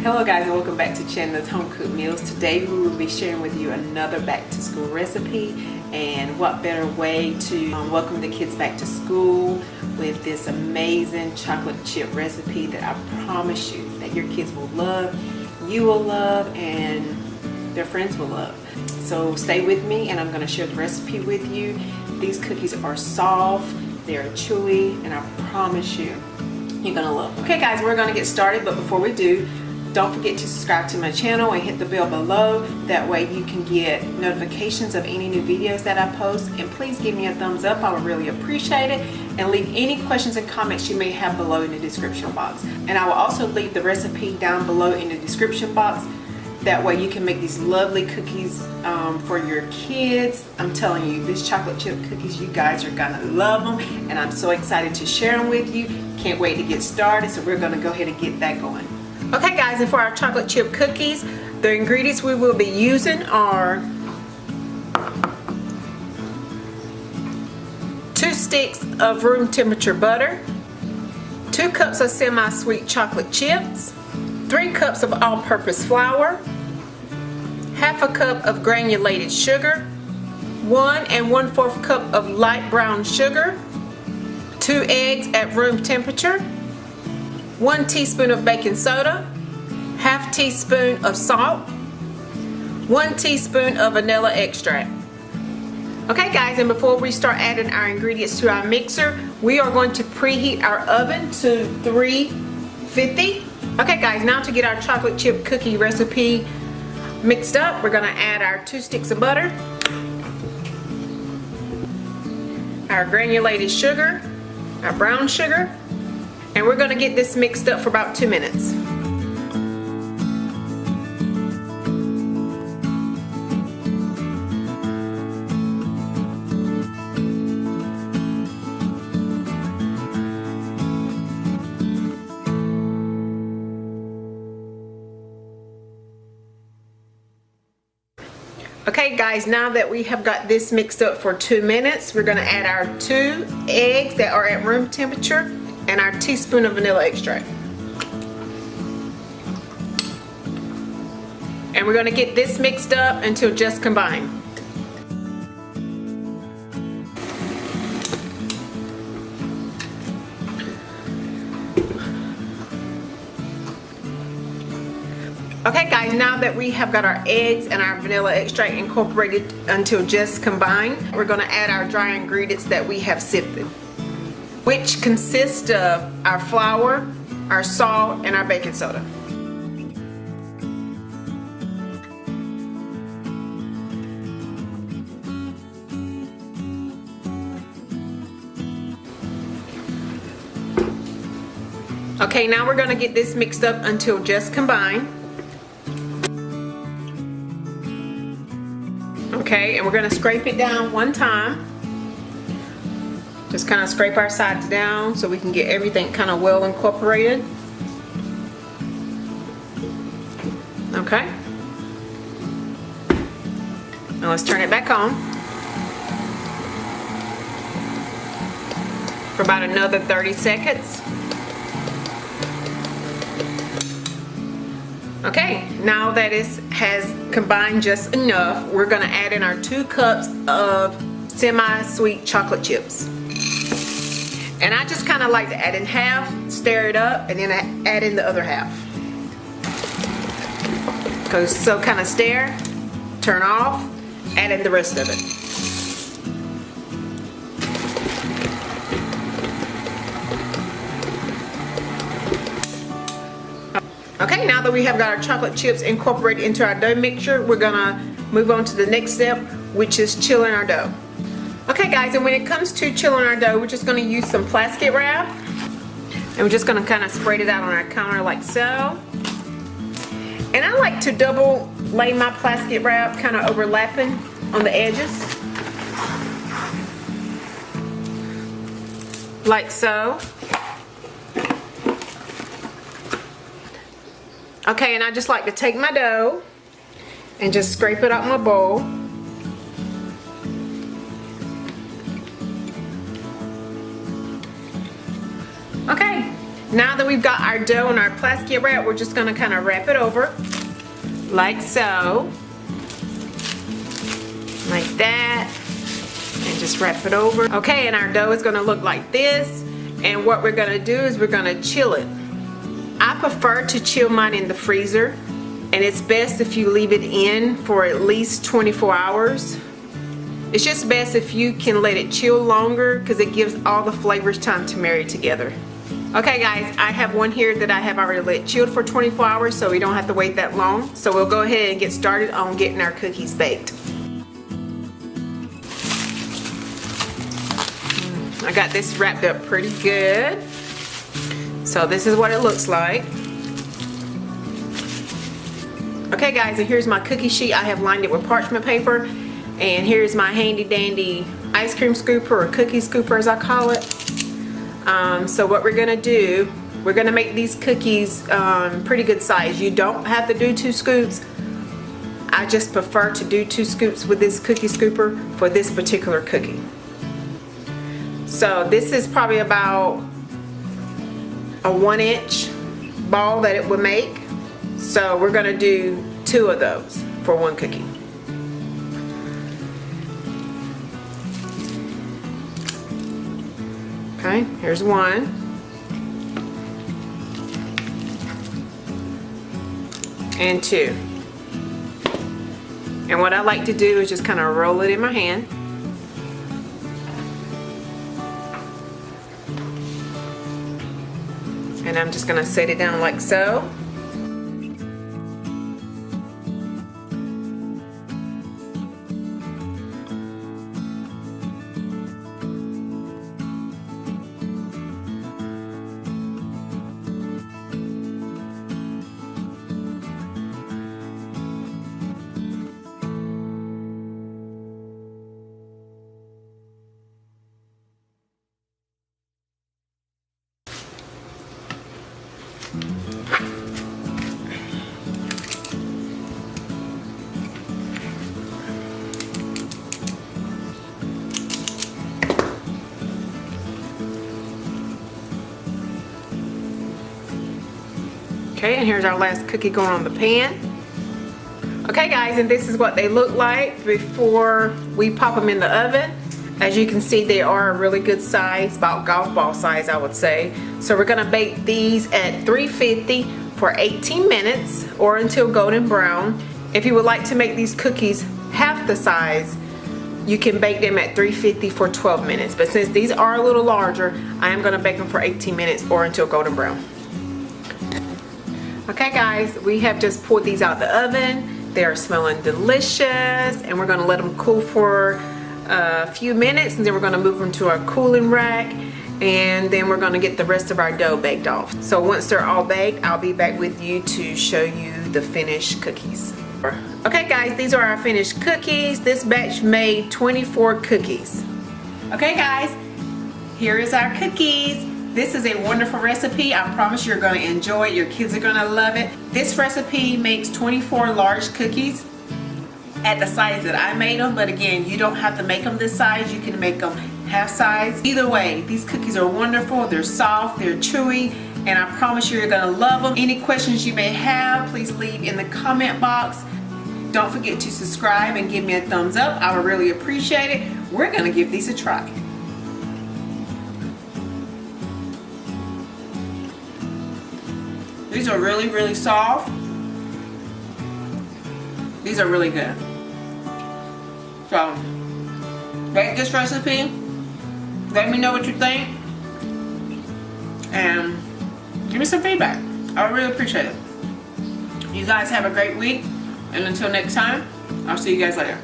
Hello guys, and welcome back to Chandler's Home Cooked Meals. Today we will be sharing with you another back to school recipe, and what better way to welcome the kids back to school with this amazing chocolate chip recipe that I promise you that your kids will love, you will love, and their friends will love. So stay with me and I'm going to share the recipe with you. These cookies are soft, they're chewy, and I promise you you're going to love them. Okay guys, we're going to get started, but before we do, don't forget to subscribe to my channel and hit the bell below. That way you can get notifications of any new videos that I post. And please give me a thumbs up, I would really appreciate it. And leave any questions and comments you may have below in the description box. And I will also leave the recipe down below in the description box. That way you can make these lovely cookies for your kids. I'm telling you, these chocolate chip cookies, you guys are gonna love them. And I'm so excited to share them with you. Can't wait to get started, so we're gonna go ahead and get that going. Okay guys, and for our chocolate chip cookies, the ingredients we will be using are 2 sticks of room temperature butter, 2 cups of semi-sweet chocolate chips, 3 cups of all-purpose flour, half a cup of granulated sugar, 1 1/4 cup of light brown sugar, 2 eggs at room temperature, 1 teaspoon of baking soda, half teaspoon of salt, 1 teaspoon of vanilla extract. Okay guys, and before we start adding our ingredients to our mixer, we are going to preheat our oven to 350. Okay guys, now to get our chocolate chip cookie recipe mixed up, we're gonna add our 2 sticks of butter, our granulated sugar, our brown sugar, and we're going to get this mixed up for about 2 minutes. Okay guys, now that we have got this mixed up for 2 minutes, we're going to add our 2 eggs that are at room temperature and our teaspoon of vanilla extract. And we're going to get this mixed up until just combined. Okay guys, now that we have got our eggs and our vanilla extract incorporated until just combined, we're going to add our dry ingredients that we have sifted, which consist of our flour, our salt, and our baking soda. Okay, now we're going to get this mixed up until just combined. Okay, and we're going to scrape it down one time. Just kind of scrape our sides down so we can get everything kind of well incorporated. Okay. Now let's turn it back on for about another 30 seconds. Okay, now that it has combined just enough, we're going to add in our 2 cups of semi-sweet chocolate chips. And I just kind of like to add in half, stir it up, and then I add in the other half. So kind of stir, turn off, add in the rest of it. Okay, now that we have got our chocolate chips incorporated into our dough mixture, we're gonna move on to the next step, which is chilling our dough. Okay guys, and when it comes to chilling our dough, we're just gonna use some plastic wrap, and we're just gonna kind of spread it out on our counter like so. And I like to double lay my plastic wrap, kind of overlapping on the edges, like so. Okay, and I just like to take my dough and just scrape it out my bowl. Okay, Now that we've got our dough in our plastic wrap, we're just gonna kind of wrap it over like so. Like that. And just wrap it over. Okay, and our dough is gonna look like this. And what we're gonna do is we're gonna chill it. I prefer to chill mine in the freezer. And it's best if you leave it in for at least 24 hours. It's just best if you can let it chill longer because it gives all the flavors time to marry together. Okay guys, I have one here that I have already let chilled for 24 hours, so we don't have to wait that long. So we'll go ahead and get started on getting our cookies baked. I got this wrapped up pretty good. So this is what it looks like. Okay guys, and here's my cookie sheet. I have lined it with parchment paper. And here's my handy dandy ice cream scooper, or cookie scooper as I call it. So what we're gonna do, we're gonna make these cookies pretty good size. You don't have to do 2 scoops. I just prefer to do 2 scoops with this cookie scooper for this particular cookie. So this is probably about a 1-inch ball that it would make. So we're gonna do 2 of those for 1 cookie. Okay, here's 1. And 2. And what I like to do is just kind of roll it in my hand. And I'm just gonna set it down like so. Okay, and here's our last cookie going on the pan. Okay guys, and this is what they look like before we pop them in the oven. As you can see, they are a really good size, about golf ball size I would say. So we're gonna bake these at 350 for 18 minutes or until golden brown. If you would like to make these cookies half the size, you can bake them at 350 for 12 minutes. But since these are a little larger, I am gonna bake them for 18 minutes or until golden brown. Okay guys, we have just pulled these out of the oven. They are smelling delicious, and we're gonna let them cool for a few minutes, and then we're gonna move them to our cooling rack, and then we're gonna get the rest of our dough baked off. So once they're all baked, I'll be back with you to show you the finished cookies. Okay guys, these are our finished cookies. This batch made 24 cookies. Okay guys, here is our cookies. This is a wonderful recipe. I promise you're going to enjoy it. Your kids are going to love it. This recipe makes 24 large cookies at the size that I made them. But again, you don't have to make them this size. You can make them half size. Either way, these cookies are wonderful. They're soft, they're chewy, and I promise you're going to love them. Any questions you may have, please leave in the comment box. Don't forget to subscribe and give me a thumbs up. I would really appreciate it. We're going to give these a try. These are really, really soft. These are really good. So, bake this recipe. Let me know what you think. And give me some feedback. I would really appreciate it. You guys have a great week. And until next time, I'll see you guys later.